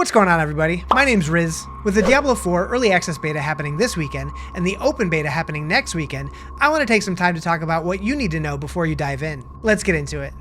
What's going on, everybody? My name's Riz. With the Diablo IV Early Access Beta happening this weekend and the Open Beta happening next weekend, I want to take some time to talk about what you need to know before you dive in. Let's get into it.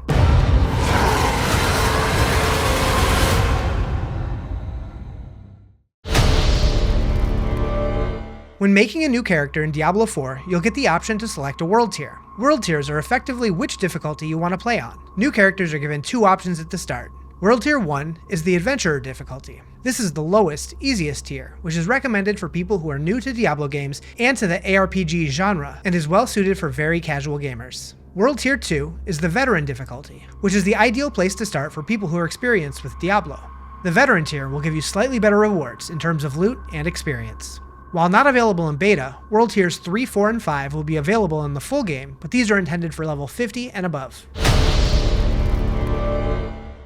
When making a new character in Diablo IV, you'll get the option to select a world tier. World tiers are effectively which difficulty you want to play on. New characters are given two options at the start. World Tier 1 is the Adventurer difficulty. This is the lowest, easiest tier, which is recommended for people who are new to Diablo games and to the ARPG genre, and is well suited for very casual gamers. World Tier 2 is the Veteran difficulty, which is the ideal place to start for people who are experienced with Diablo. The Veteran tier will give you slightly better rewards in terms of loot and experience. While not available in beta, World Tiers 3, 4, and 5 will be available in the full game, but these are intended for level 50 and above.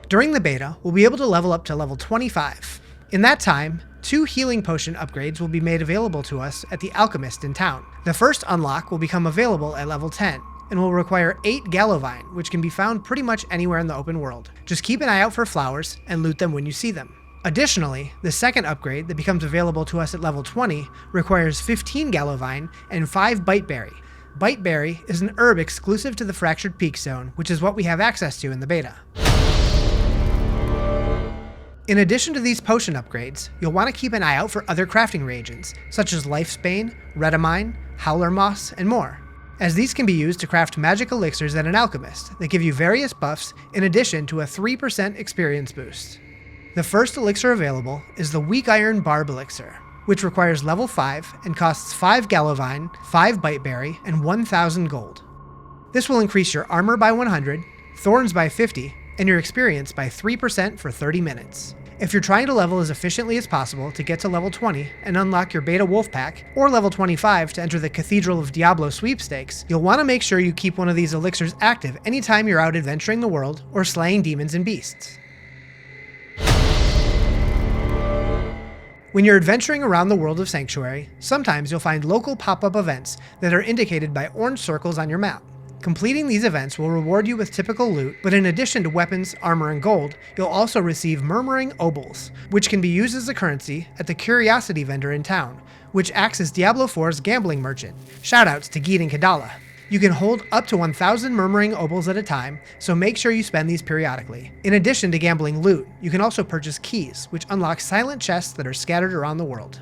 During the beta, we'll be able to level up to level 25. In that time, 2 healing potion upgrades will be made available to us at the Alchemist in town. The first unlock will become available at level 10, and will require 8 Gallovine, which can be found pretty much anywhere in the open world. Just keep an eye out for flowers and loot them when you see them. Additionally, the second upgrade that becomes available to us at level 20 requires 15 Gallovine and 5 Biteberry. Biteberry is an herb exclusive to the Fractured Peak Zone, which is what we have access to in the beta. In addition to these potion upgrades, you'll want to keep an eye out for other crafting reagents, such as Lifesbane, Redamine, Howler Moss, and more, as these can be used to craft magic elixirs at an alchemist that give you various buffs in addition to a 3% experience boost. The first elixir available is the Weak Iron Barb Elixir, which requires level 5 and costs 5 Gallovine, 5 Biteberry, and 1,000 gold. This will increase your armor by 100, thorns by 50, and your experience by 3% for 30 minutes. If you're trying to level as efficiently as possible to get to level 20 and unlock your Beta Wolf Pack, or level 25 to enter the Cathedral of Diablo sweepstakes, you'll want to make sure you keep one of these elixirs active anytime you're out adventuring the world or slaying demons and beasts. When you're adventuring around the world of Sanctuary, sometimes you'll find local pop-up events that are indicated by orange circles on your map. Completing these events will reward you with typical loot, but in addition to weapons, armor, and gold, you'll also receive Murmuring Obols, which can be used as a currency at the Curiosity Vendor in town, which acts as Diablo IV's gambling merchant. Shoutouts to Geet and Kadala. You can hold up to 1,000 Murmuring Obols at a time, so make sure you spend these periodically. In addition to gambling loot, you can also purchase keys, which unlock silent chests that are scattered around the world.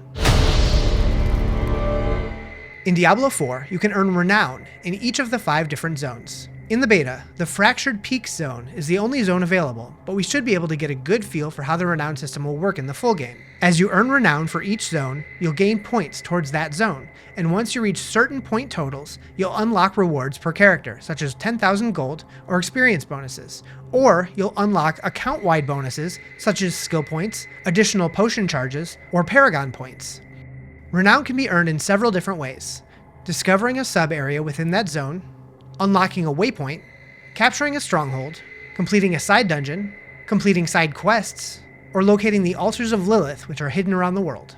In Diablo IV, you can earn Renown in each of the 5 different zones. In the beta, the Fractured Peak Zone is the only zone available, but we should be able to get a good feel for how the Renown system will work in the full game. As you earn Renown for each zone, you'll gain points towards that zone, and once you reach certain point totals, you'll unlock rewards per character, such as 10,000 gold or experience bonuses, or you'll unlock account-wide bonuses, such as skill points, additional potion charges, or Paragon points. Renown can be earned in several different ways: discovering a sub-area within that zone, unlocking a waypoint, capturing a stronghold, completing a side dungeon, completing side quests, or locating the Altars of Lilith, which are hidden around the world.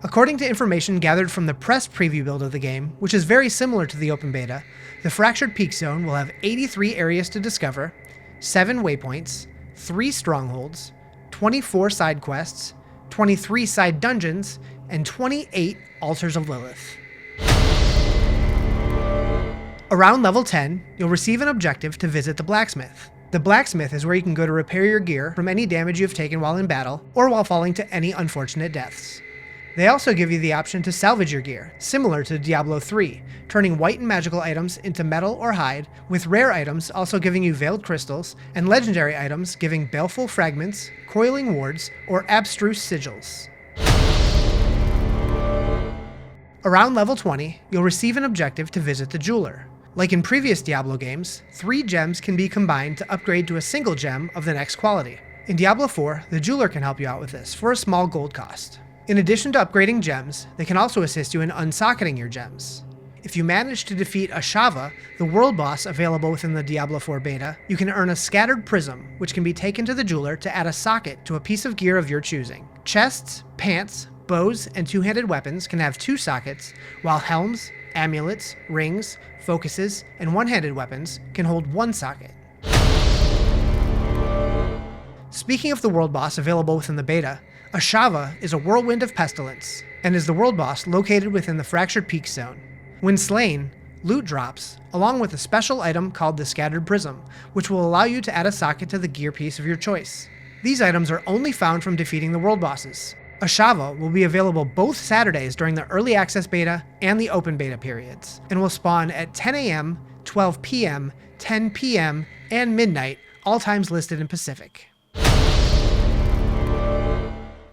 According to information gathered from the press preview build of the game, which is very similar to the open beta, the Fractured Peak Zone will have 83 areas to discover, 7 waypoints, 3 strongholds, 24 side quests, 23 side dungeons, and 28 Altars of Lilith. Around level 10, you'll receive an objective to visit the Blacksmith. The Blacksmith is where you can go to repair your gear from any damage you've taken while in battle, or while falling to any unfortunate deaths. They also give you the option to salvage your gear, similar to Diablo III, turning white and magical items into metal or hide, with rare items also giving you veiled crystals, and legendary items giving baleful fragments, coiling wards, or abstruse sigils. Around level 20, you'll receive an objective to visit the Jeweler. Like in previous Diablo games, 3 gems can be combined to upgrade to a single gem of the next quality. In Diablo IV, the Jeweler can help you out with this for a small gold cost. In addition to upgrading gems, they can also assist you in unsocketing your gems. If you manage to defeat a Shava, the world boss available within the Diablo IV beta, you can earn a Scattered Prism, which can be taken to the Jeweler to add a socket to a piece of gear of your choosing. Chests, pants, bows, and two-handed weapons can have 2 sockets, while helms, amulets, rings, focuses, and one-handed weapons can hold 1 socket. Speaking of the world boss available within the beta, Ashava is a whirlwind of pestilence, and is the world boss located within the Fractured Peaks zone. When slain, loot drops, along with a special item called the Scattered Prism, which will allow you to add a socket to the gear piece of your choice. These items are only found from defeating the world bosses. Ashava will be available both Saturdays during the early access beta and the open beta periods, and will spawn at 10 AM, 12 PM, 10 PM, and midnight, all times listed in Pacific.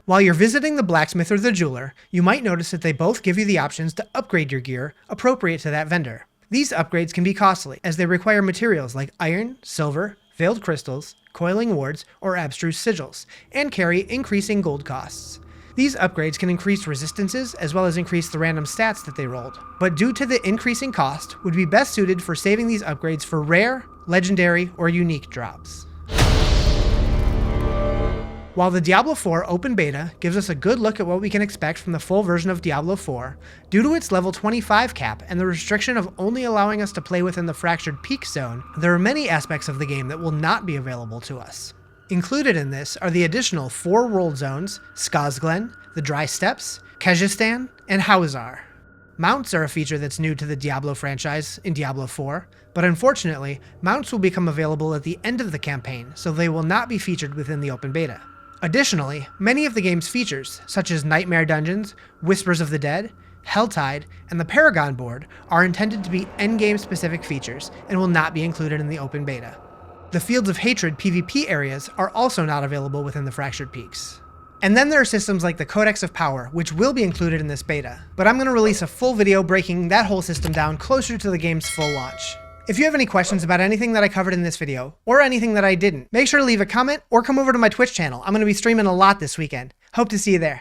While you're visiting the blacksmith or the jeweler, you might notice that they both give you the options to upgrade your gear appropriate to that vendor. These upgrades can be costly, as they require materials like iron, silver, veiled crystals, coiling wards, or abstruse sigils, and carry increasing gold costs. These upgrades can increase resistances as well as increase the random stats that they rolled, but due to the increasing cost, would be best suited for saving these upgrades for rare, legendary, or unique drops. While the Diablo IV open beta gives us a good look at what we can expect from the full version of Diablo IV, due to its level 25 cap and the restriction of only allowing us to play within the Fractured Peaks zone, there are many aspects of the game that will not be available to us. Included in this are the additional 4 world zones, Skazglen, the Dry Steppes, Kehjistan, and Hawzar. Mounts are a feature that's new to the Diablo franchise in Diablo IV, but unfortunately, mounts will become available at the end of the campaign, so they will not be featured within the open beta. Additionally, many of the game's features, such as Nightmare Dungeons, Whispers of the Dead, Helltide, and the Paragon board, are intended to be endgame specific features and will not be included in the open beta. The Fields of Hatred PvP areas are also not available within the Fractured Peaks. And then there are systems like the Codex of Power, which will be included in this beta, but I'm going to release a full video breaking that whole system down closer to the game's full launch. If you have any questions about anything that I covered in this video, or anything that I didn't, make sure to leave a comment or come over to my Twitch channel. I'm going to be streaming a lot this weekend. Hope to see you there.